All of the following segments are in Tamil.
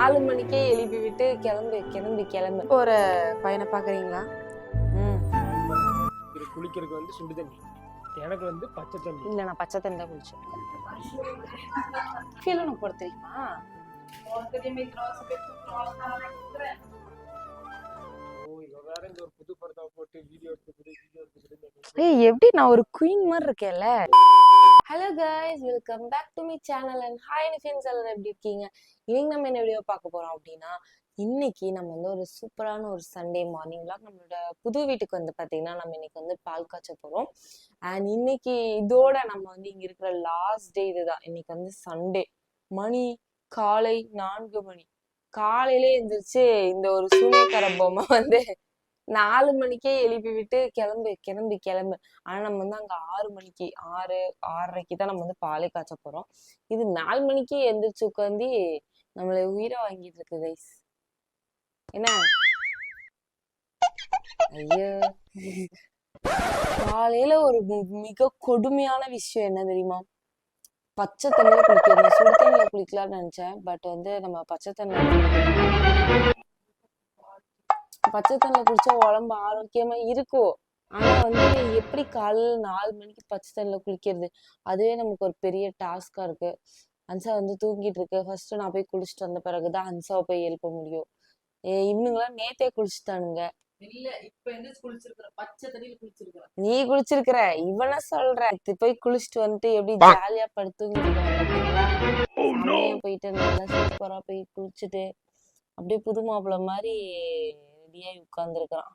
4 மணிக்கே எழுப்பி விட்டு கிளம்பு கிளம்பு கிளம்பு போற பையனை பாக்குறீங்களா? குளிக்கிறதுக்கு வந்து சுடு தண்ணி, எனக்கு வந்து பச்சை தண்ணி. இல்ல நான் பச்சை தண்ணி தான் குளிச்சேன். ஃபீல் உனக்கு போட தெரியுமா? எப்படி நான் ஒரு குயின் மாதிரி இருக்கேன்ல. Hello guys, welcome back to me channel and hi friends, எல்லாரும் எப்படி இருக்கீங்க? இன்னைக்கு நம்ம என்ன வீடியோ பார்க்க போறோம் அப்படின்னா, இன்னைக்கு நம்ம வந்து ஒரு சூப்பரான ஒரு சண்டே மார்னிங்ல நம்மளோட புது வீட்டுக்கு வந்து பாத்தீங்கன்னா நம்ம இன்னைக்கு வந்து பால் காய்ச்ச போறோம். அண்ட் இன்னைக்கு இதோட நம்ம வந்து இங்க இருக்கிற லாஸ்ட் டே இதுதான். இன்னைக்கு வந்து சண்டே, மணி காலை 4 மணி. காலையிலே எந்திரிச்சு இந்த ஒரு சூனியக்கார பொம்மை வந்து 4 மணிக்கே எழுப்பி விட்டு கிளம்பு கிளம்பு கிளம்பு. ஆனா நம்ம வந்து அங்க 6 மணிக்கு 6:30க்கு தான் நம்ம வந்து பாலே காய்ச்ச போறோம். இது 4 மணிக்கே எந்திரிச்சு உட்காந்து நம்மளை உயிரை வாங்கிட்டு இருக்கு கைஸ். என்ன ஐயோ, காலையில ஒரு மிக கொடுமையான விஷயம் என்ன தெரியுமா? பச்சை தண்ணியில குளிக்கணும். சுடு தண்ணியில குளிக்கலாம்னு நினைச்சேன். பட் வந்து நம்ம பச்சை தண்ணியில குளிச்சா உடம்பு ஆரோக்கியமா இருக்கும். ஆனா வந்து எப்படி காலையில 4 மணிக்கு பச்சை தண்ணியில குளிக்கிறது? அதுவே நமக்கு ஒரு பெரிய டாஸ்கா இருக்கு. ஹன்சா வந்து தூங்கிட்டு இருக்கு. ஃபர்ஸ்ட் நான் போய் குளிச்சுட்டு வந்த பிறகுதான் ஹன்சாவை போய் எழுப்ப முடியும். இவனுங்களாம் நேத்தே குளிச்சுட்டானுங்க. இல்ல, இப்ப எந்திரிச்சு குளிச்சிருக்கிற, பச்சை தண்ணியில குளிச்சிருக்கிற. நீ குளிச்சிருக்கிற, இவன சொல்ற. போய் குளிச்சுட்டு வந்துட்டு எப்படி ஜாலியா படுத்துங்கிட்டு போயிட்டு நல்லா சூப்பரா போய் குளிச்சுட்டு அப்படியே புது மாப்பிள்ளை மாதிரி ரெடியாகி உட்கார்ந்துருக்கிறான்.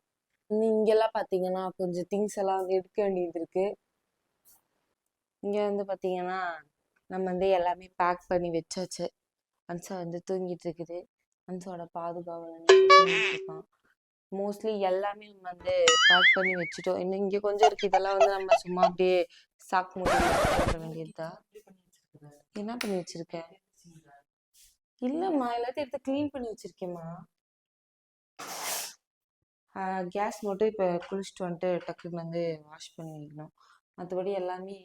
இங்கெல்லாம் பாத்தீங்கன்னா கொஞ்சம் திங்ஸ் எல்லாம் வந்து எடுக்க வேண்டியது இருக்கு. இங்க வந்து பாத்தீங்கன்னா நம்ம வந்து எல்லாமே பேக் பண்ணி வச்சாச்சு. ஹன்சா வந்து தூங்கிட்டு இருக்குது. ஹன்சாவோட பாதுகாவலன் இருக்கான். மோஸ்ட்லி எல்லாமே நம்ம வந்து பேக் பண்ணி வச்சுட்டோம். இன்னும் இங்க கொஞ்சம் இருக்கு. இதெல்லாம் வந்து நம்ம சும்மா அப்படியே சாக்கு மூட்டை போட வேண்டியதுதான். என்ன பண்ணி வச்சிருக்க? இல்லம்மா, எல்லாத்தையும் எடுத்து கிளீன் பண்ணி வச்சிருக்கேம்மா. கேஸ் மட்டும் இப்போ குளிச்சுட்டு வந்துட்டு டக்குன்னு வந்து வாஷ் பண்ணி வைக்கணும். மற்றபடி எல்லாமே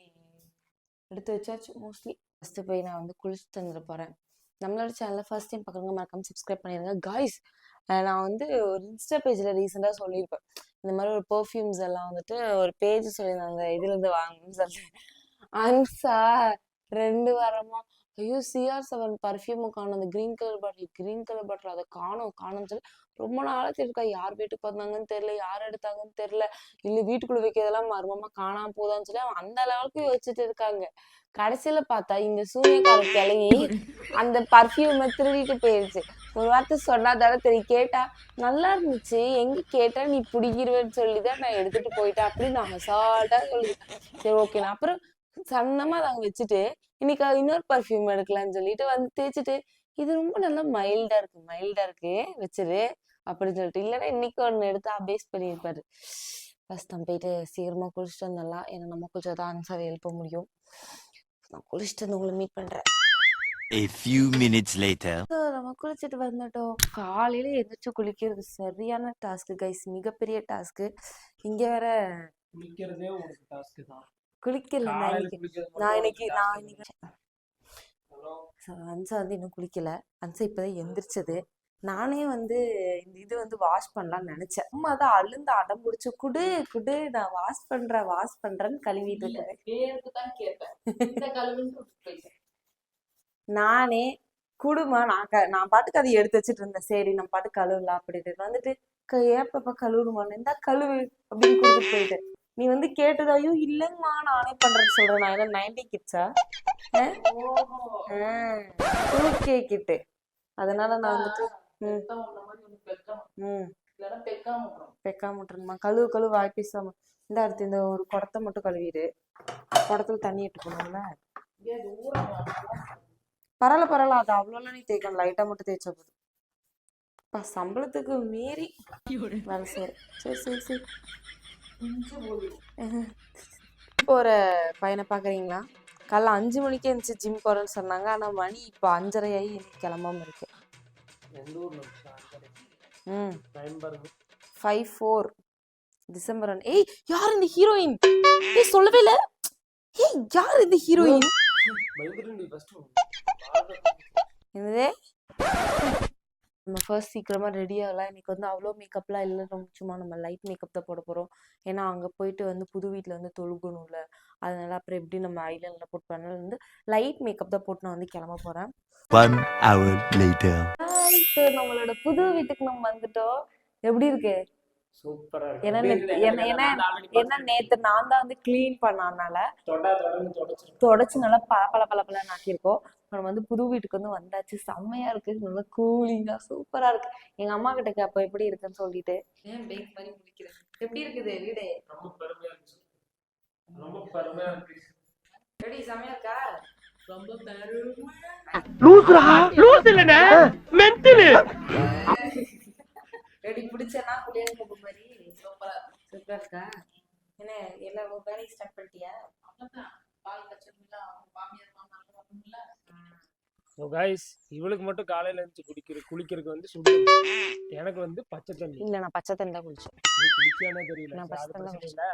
எடுத்து வச்சாச்சு மோஸ்ட்லி. ஃபஸ்ட்டு போய் நான் வந்து குளிச்சுட்டு வந்துட போகிறேன். நம்மளோட சேனலில் ஃபர்ஸ்ட் டைம் பார்க்குறவங்க மறக்காம சப்ஸ்கிரைப் பண்ணிடுங்க காய்ஸ். நான் வந்து ஒரு இன்ஸ்டா பேஜில் ரீசெண்டாக சொல்லியிருப்பேன், இந்த மாதிரி ஒரு பர்ஃப்யூம்ஸ் எல்லாம் வந்துட்டு ஒரு பேஜ் சொல்லியிருந்தாங்க, இதுலேருந்து வாங்கணும்னு சொல்லிட்டு. ஹன்சா 2 வாரமா ஐயோ CR7 பர்ஃப்யூமை காணும், அந்த கிரீன் கலர் பாட்டில் அதை காணும்னு சொல்லி ரொம்ப நாளாக இருக்கா. யார் வீட்டுக்கு வந்தாங்கன்னு தெரியல, யார் எடுத்தாங்கன்னு தெரியல, இல்லை வீட்டுக்குள்ள வைக்கிறதெல்லாம் மர்மமா காணாம போதான்னு சொல்லி அவன் அந்த அளவுக்கு யோசிச்சுட்டு இருக்காங்க. கடைசியில பார்த்தா இந்த சூரியக்கார கிளவி அந்த பர்ஃப்யூமை திருடிட்டு போயிருச்சு. ஒரு வார்த்தை சொன்னாதானே தெரியும். கேட்டா நல்லா இருந்துச்சு, எங்க கேட்டா நீ பிடிக்கிருவேன்னு சொல்லிதான் நான் எடுத்துட்டு போயிட்டேன் அப்படின்னு நான் அசால்ட்டா சொல்லி. சரி ஓகே, நான் அப்புறம் சன்னமா அதை அங்க வச்சுட்டு இன்னைக்கு இன்னொரு பர்ஃப்யூம் எடுக்கலாம்னு சொல்லிட்டு வந்து தேய்ச்சிட்டு, இது ரொம்ப நல்லா மைல்டா இருக்கு வச்சிரு அப்படின்னு சொல்லிட்டு, இல்லைன்னா இன்னைக்கு ஒண்ணு எடுத்து அபேஸ் பண்ணியிருப்பாரு. ஃபர்ஸ்ட் நம்ம போயிட்டு சீக்கிரமா குளிச்சுட்டு வந்துடலாம். ஏன்னா நம்ம குளிச்சாதான் ஹன்சாவை எழுப்ப முடியும். நான் குளிச்சுட்டு வந்து உங்களை மீட் பண்றேன். A few minutes later. நம்ம குளிச்சுட்டு வந்துட்டோம். காலையில எந்திரிச்சு குளிக்கிறது சரியான டாஸ்க் கைஸ், மிகப்பெரிய டாஸ்க். இங்க வேற குளிக்கிறதே ஒரு டாஸ்க் தான். குளிக்கல ஹன்சா வந்து இன்னும் குளிக்கல. ஹன்சா இப்பதான் எந்திரிச்சது. நானே வந்து இந்த இது வந்து வாஷ் பண்ணலாம்னு நினைச்சேன். அம்மா தான் அழுந்து அடம் பிடிச்சு குடு நான் வாஷ் பண்றேன்னு கழுவிட்டு இருக்கேன். நானே குடுமா, நான் பாட்டுக்கு அதை எடுத்து வச்சுட்டு இருந்தேன். சரி நம்ம பாட்டு கழுவலாம் அப்படின்ட்டு வந்துட்டு, ஏப்பப்பா கழுவுமான்னு இருந்தா கழுவு அப்படின்னு கொடுத்துட்டு போயிட்டு, நீ வந்து கேட்டதா? ஐயோ இல்லைங்கம்மா நானே பண்றேன்னு சொல்றேன். நான் என்ன 90 கிட்ஸா? Okay kit. அதனால நான் வந்துட்டு பெக்காம விட்டுருமா. கழுவு வாய் பேசாம. இந்த அடுத்து இந்த ஒரு குடத்தை மட்டும் கழுவிடு. குடத்துல தண்ணி எடுத்து போனோம்ல. பரவாயில்ல, அது அவ்வளோலாம் நீ தேய்க்கணும், லைட்டா மட்டும் தேய்ச்சா போதும். சம்பளத்துக்கு மீறி வேலை செய்யற. சரி போற பையனை பாக்குறீங்களா? காலைல 5 மணிக்கே இருந்துச்சு ஜிம் போறேன்னு சொன்னாங்க. ஆனா மணி இப்போ 5:30 ஆகி கிளம்பாம இருக்கு. 5/4 டிசம்பர். ஏய் யார் இந்த ஹீரோயின்? ஏய் சொல்லவே இல்ல. ஏய் யார் இந்த ஹீரோயின்? என்னது ஃபர்ஸ்ட் சீக்கிரமா ரெடி ஆகலாம். இன்னைக்கு வந்து அவ்வளோ மேக்கப்லாம் இல்லை, சும்மா நம்ம லைட் மேக்கப் தான் போட போகிறோம். ஏன்னா அங்கே போயிட்டு வந்து புது வீட்டில் வந்து தொழுகணும்ல, அதனால அப்புறம் எப்படி நம்ம ஐலைனர் போட்டு பண்ணல வந்து லைட் மேக்கப் தான் போட்டு நான் வந்து கிளம்ப போகிறேன். 1 hour later. இப்போ நம்மளோட புது வீட்டுக்கு நம்ம வந்துட்டோம். எப்படி இருக்கு? சூப்பரா ஏன்னா ஏன்னா நேத்து நான் தான் வந்து கிளீன் பண்ணனால தொடச்சு நல்லா பல ஆக்கியிருக்கோம். நம்ம வந்து புது வீட்டுக்கு வந்து வந்தாச்சு. செம்மையா இருக்கு, நல்லா கூலிங்கா சூப்பரா இருக்கு. எங்க அம்மா கிட்ட கேப்ப எப்படி இருக்குன்னு சொல்லிட்டு. ஏன் பேக் மாதிரி முடிக்கிறேன்? எப்படி இருக்குது வீடு? ரொம்ப பெருமையா இருக்கு. எப்படி செமையா இருக்கா? ரொம்ப பெருமை. லூஸ் இல்லனே மென்டல். ரெடி பிடிச்சனா குளியல் போக மாதிரி சூப்பரா இருக்கா? என்ன எல்லா வேலையும் ஸ்டார்ட் பண்ணிட்டியா? அவ்வளவுதான். பால் கச்சமில்ல, அவங்க மாமியார் மாமனார் வரணும்ல. ஸோ கைஸ், இவளுக்கு மட்டும் காலையில இருந்து குளிக்கிறதுக்கு வந்து சுடு, எனக்கு வந்து பச்சை தண்ணி. இல்ல நான் பச்சை தண்ணி தான் குளிச்சேன். நீ குளிச்சியானே தெரியல. நான் பச்சை தண்ணி தான் இல்ல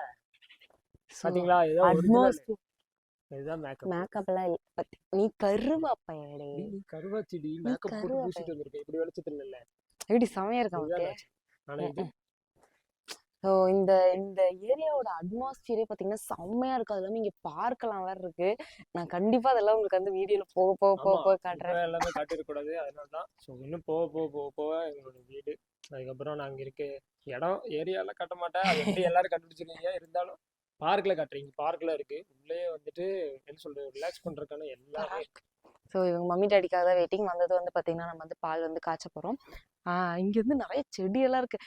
பாத்தீங்களா, ஏதோ அட்மாஸ்பியர் இதுதான் மேக்கப். மேக்கப்லாம் இல்ல. நீ கருவாப்பையடே. நீ கருவாச்சிடி மேக்கப் போட்டு பூசிட்டு வந்திருக்க. இப்படி வெளிச்சத்துல இல்ல எப்படி செமையா இருக்கா உனக்கு? ஆனா இது ஸோ இந்த இந்த ஏரியாவோட அட்மாஸ்பியரே பார்த்தீங்கன்னா செம்மையா இருக்கு. அது இல்லாமல் இங்கே பார்க்கலாம் வேற இருக்கு. நான் கண்டிப்பா அதெல்லாம் உங்களுக்கு வந்து வீடியோல போக காட்டுறேன். எல்லாமே காட்டிடக்கூடாது, அதனால தான். ஸோ இன்னும் போக எங்களோட வீடு, அதுக்கப்புறம் நாங்கள் இருக்க இடம் ஏரியாலாம் காட்ட மாட்டேன். அது எப்படி எல்லாரும் கண்டுபிடிச்சிருக்கீங்க. இருந்தாலும் பார்க்கில் காட்டுறீங்க. பார்க்கில் இருக்கு, உள்ளே வந்துட்டு என்ன சொல்றது, ரிலாக்ஸ் பண்றதுக்கான எல்லாமே. ஸோ இவங்க மம்மி டாடிக்காக தான் வெயிட்டிங். வந்தது வந்து பார்த்தீங்கன்னா நம்ம வந்து பால் வந்து காய்ச்ச போகிறோம். இங்கே வந்து நிறைய செடியெல்லாம் இருக்கு.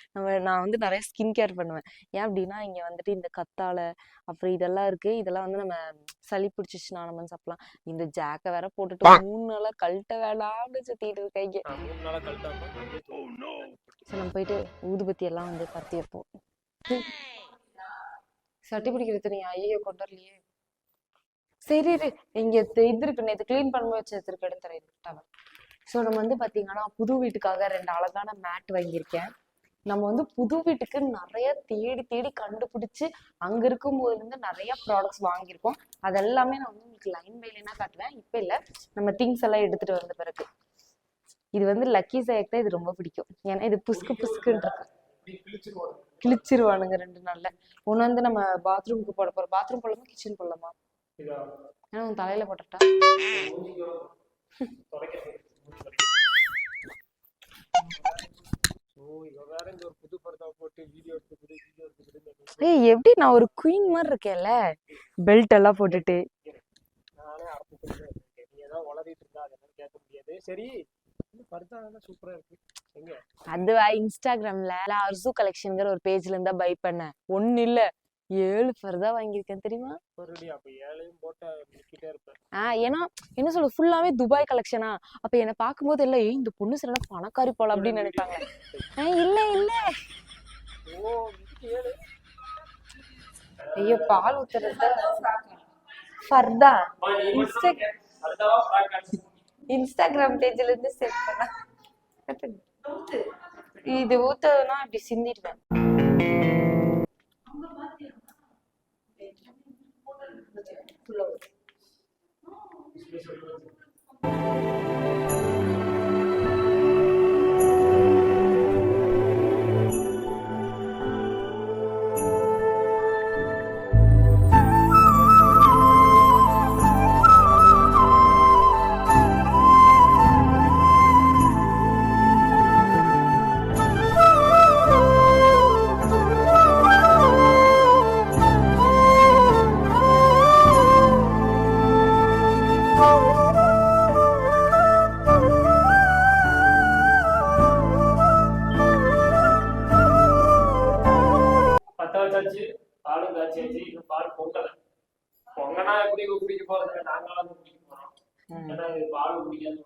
நான் வந்து நிறைய ஸ்கின் கேர் பண்ணுவேன். ஏன் அப்படின்னா இங்கே வந்துட்டு இந்த கத்தாழை அப்புறம் இதெல்லாம் இருக்கு. இதெல்லாம் வந்து நம்ம சளி பிடிச்சிச்சுன்னா நம்ம சாப்பிடலாம். இந்த ஜாக்கை வேற போட்டுட்டு 3 நாளா கழட்ட வேணாம்னு சுத்திட்டு இருக்காங்க. 3 நாளா கழட்டாம. ஸோ நம்ம போயிட்டு ஊதுபத்தி எல்லாம் வந்து பத்தி வைப்போம். சட்டி பிடிக்கிறது நீ ஐயோ கொண்டு வரலையே. சரி இங்க இது இருக்கு, நேற்று கிளீன் பண்ண வச்சு எடுத்துருக்கு எடுத்துறேன் டவர். ஸோ நம்ம வந்து பார்த்தீங்கன்னா புது வீட்டுக்காக 2 அழகான மேட் வாங்கியிருக்கேன். நம்ம வந்து புது வீட்டுக்கு நிறைய தேடி கண்டுபிடிச்சு அங்கே இருக்கும்போதுலேருந்து நிறைய ப்ராடக்ட்ஸ் வாங்கியிருக்கோம். அதெல்லாமே நான் வந்து உங்களுக்கு லைன் பை லைனாக காட்டுவேன். இப்போ இல்லை, நம்ம திங்ஸ் எல்லாம் எடுத்துகிட்டு வந்த பிறகு. இது வந்து லக்கி சாய்க்கு தான் இது ரொம்ப பிடிக்கும். ஏன்னா இது புஸ்குன்னு இருக்கு. கிழிச்சிருவானுங்க 2 நாள்ல. ஒன்று வந்து நம்ம பாத்ரூமுக்கு போட போகிறோம். பாத்ரூம் போடலாமா கிச்சன் போடலாமா? ஏன்னா உன் தலையில போட்டுட்டா ஏய் எப்படி நான் ஒரு குயின் மாதிரி இருக்கேன்ல, பெல்ட் எல்லாம் போட்டுட்டு. அதுவா இன்ஸ்டாகிராம்ல அர்சு கலெக்ஷன்ங்கிற ஒரு பேஜ்ல இருந்தா பை பண்ணேன். ஒண்ணு இல்ல 7 ஃபர்தா வாங்கியிருக்கேன் தெரியுமா? ஏன்னா என்ன சொல்ல ஃபுல்லாவே துபாய் கலெக்ஷனா. அப்ப என்ன பார்க்கும்போது எல்லாம் இந்த பொண்ணு சரியான பணக்காரி போல அப்படின்னு நினைப்பாங்க. இல்ல ஐயோ பால் ஊத்துறது ஃபர்தா இன்ஸ்டாகிராம் பேஜ்ல இருந்து செட் பண்ண. இது ஊத்தனா அப்படி சிந்திடுவேன். பாலும் காய்ச்சியாச்சு. இன்னும் பால் பொங்கல. பொங்கனா எப்படி குடிக்க போறது, நாங்களாம் குடிக்க போறோம். ஏன்னா இது பால் குடிக்காது.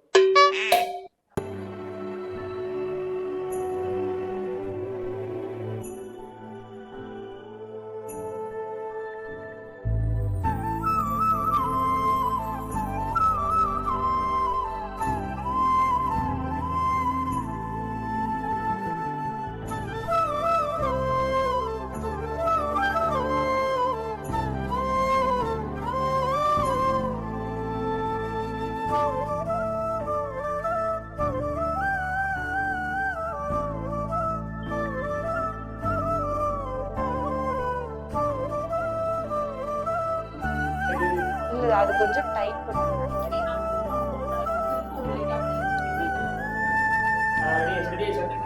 கொஞ்சம் டைட் பண்ணணும்னு நினைக்கிறேன். ரெடி ரெடி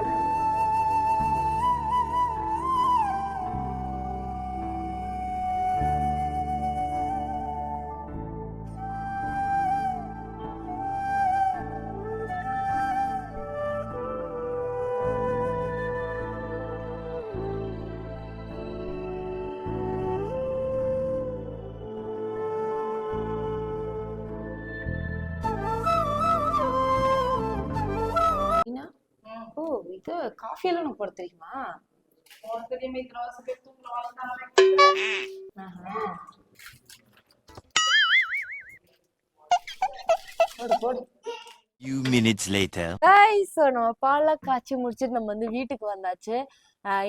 என்ன? ஓ, இது காஃபி எல்லாம் உனக்கு போட தெரியுமா? தெரியுமே இத்தனை வருஷம் பேர் தூக்குற வாழ்ந்தாலும் ஆஹா. போடு போடு. Few minutes later. ஸோ நம்ம பால்லாம் காய்ச்சி முடிச்சுட்டு நம்ம வந்து வீட்டுக்கு வந்தாச்சு.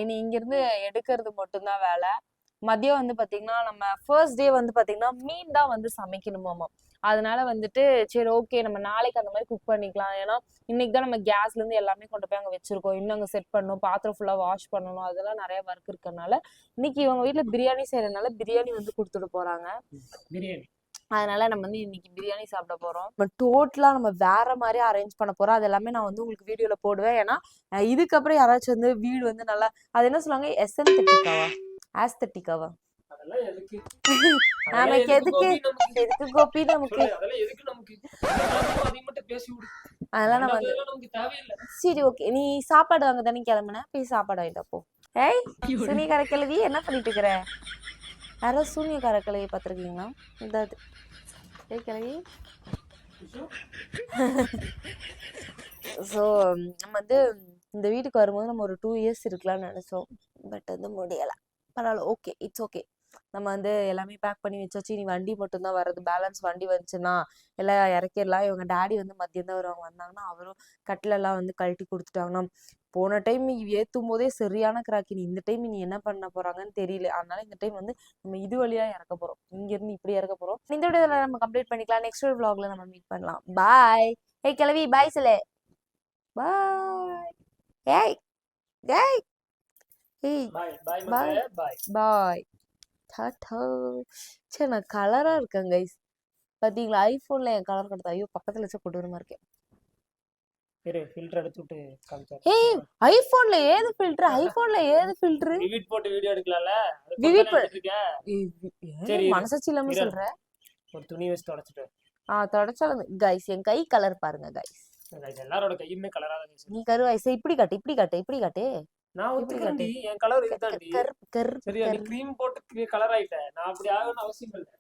இனி இங்கிருந்து எடுக்கிறது மட்டும்தான் வேலை. மதியம் வந்து பாத்தீங்கன்னா நம்ம ஃபர்ஸ்ட் டே வந்து பாத்தீங்கன்னா மீன் தான் வந்து சமைக்கணுமாமா. அதனால வந்துட்டு சரி ஓகே நம்ம நாளைக்கு அந்த மாதிரி குக் பண்ணிக்கலாம். ஏன்னா இன்னைக்கு தான் நம்ம கேஸ்ல இருந்து எல்லாமே கொண்டு போய் அங்க வச்சிருக்கோம். இன்னும் அங்க செட் பண்ணணும், பாத்திரம் ஃபுல்லா வாஷ் பண்ணணும், அதெல்லாம் நிறைய ஒர்க் இருக்கறனால இன்னைக்கு இவங்க வீட்டுல பிரியாணி செய்யறதுனால பிரியாணி வந்து கொடுத்துட்டு போறாங்க. பிரியாணி. அதனால நம்ம வந்து இன்னைக்கு பிரியாணி சாப்பிட போறோம். நம்ம டோட்டலா நம்ம வேற மாதிரி அரேஞ்ச் பண்ண போறோம். அது எல்லாமே நான் வந்து உங்களுக்கு வீடியோல போடுவேன். ஏன்னா இதுக்கப்புறம் யாராச்சும் வந்து வீடு வந்து நல்லா அது என்ன சொல்லுவாங்க எஸ்தெட்டிக்காவா ஆஸ்தெட்டிக்காவா அதெல்லாம் எதுக்கு? நமக்கு எதுக்கு எதுக்கு கோபி நமக்கு அதெல்லாம் எதுக்கு நமக்கு? அதை மட்டும் பேசி விடு. அதெல்லாம் நம்ம வந்து நமக்கு தேவையில்லை. சரி ஓகே நீ சாப்பாடு வாங்க தானே கிளம்புன போய் சாப்பாடு வாங்கிட்டு போ. ஏய் சூனியக்கார கிழவி என்ன பண்ணிட்டு இருக்கிற? யாரோ சூனியக்கார கிழவி பார்த்துருக்கீங்களா? இதாவது ஏய் கிழவி. ஸோ நம்ம வந்து இந்த வீட்டுக்கு வரும்போது நம்ம ஒரு 2 இயர்ஸ் இருக்கலாம்னு நினைச்சோம். பட் வந்து முடியலை. பரவாயில்ல ஓகே இட்ஸ் ஓகே. நம்ம வந்து எல்லாமே பேக் பண்ணி வச்சாச்சு. நீ வண்டி மட்டும்தான் வர்றது. பேலன்ஸ் வண்டி வந்துச்சுன்னா எல்லாம் இறக்கிடலாம். இவங்க டேடி வந்து மதியம் தான் வருவாங்க. வந்தாங்கன்னா அவரும் கட்டிலெல்லாம் வந்து கழட்டி கொடுத்துட்டாங்கன்னா போன டைம் ஏற்றும் போதே சரியான கிராக்கினி. இந்த டைம் நீ என்ன பண்ண போறாங்கன்னு தெரியல. அதனால இந்த டைம் வந்து நம்ம இது வழியா இறக்க போறோம். இங்க இருந்து இப்படி இறக்க போறோம். இந்த வீடியோல நம்ம கம்ப்ளீட் பண்ணிக்கலாம். நெக்ஸ்ட் ஒரு vlogல நம்ம மீட் பண்ணலாம். பாய். ஏய் கிளவி பாய் சொல்லு. பாய். ஏய் ஏய் ஏய் பாய் பாய் பாய் மக்களே பாய். பாய். டாடா. சே நான் கலரா இருக்கேன் கைஸ். பாத்தீங்களா ஐபோன்ல என் கலர் கொடுத்தா ஐயோ பக்கத்துல வச்ச கொடூரமா இருக்கேன். இரு ஃபில்டர் எடுத்து விட்டு காமிச்சேன். ஏய் ஐபோன்ல ஏது ஃபில்டர்? ஐபோன்ல ஏது ஃபில்டர்? விவிட் போட்டு வீடியோ எடுக்கலாம்ல? விவிட் சரி மனசாட்சி இல்லாம இரு. சொல்ற. ஒரு துணி வச்சு தொடச்சிட்டு தொடச்சாலும் கைஸ் என் கை கலர் பாருங்க கைஸ். எல்லாரோட கையுமே கலரா தான் இருக்கு. நீ கருவாய் இப்படி காட்டு இப்படி காட்டு இப்படி காட்டு. நான் ஒத்துக்கிறேன்டி என் கலர் இதுதான்டி. கர் கர் சரியா நீ க்ரீம் போட்டு கலர் ஆயிட்ட. நான் அப்படி ஆகணும்னு அவசியம் இல்லை.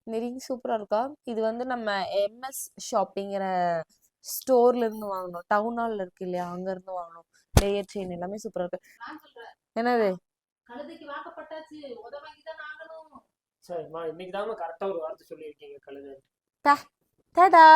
இந்த ரிங் சூப்பரா இருக்கா? இது வந்து நம்ம எம்எஸ் ஷாப்பிங்கிற ஸ்டோர்ல இருந்து வாங்கணும். டவுன் ஹால்ல இருக்கு இல்லையா அங்க இருந்து வாங்கணும். லேயர் செயின் எல்லாமே சூப்பரா இருக்கு. நான் சொல்றேன் என்னது? கழுதைக்கு வாக்கப்பட்டாச்சு உத வாங்கிதான் ஆகணும். சரிம்மா இன்னைக்கு தான் கரெக்டா ஒரு வார்த்தை சொல்லியிருக்கீங்க கழுதை. டாடா.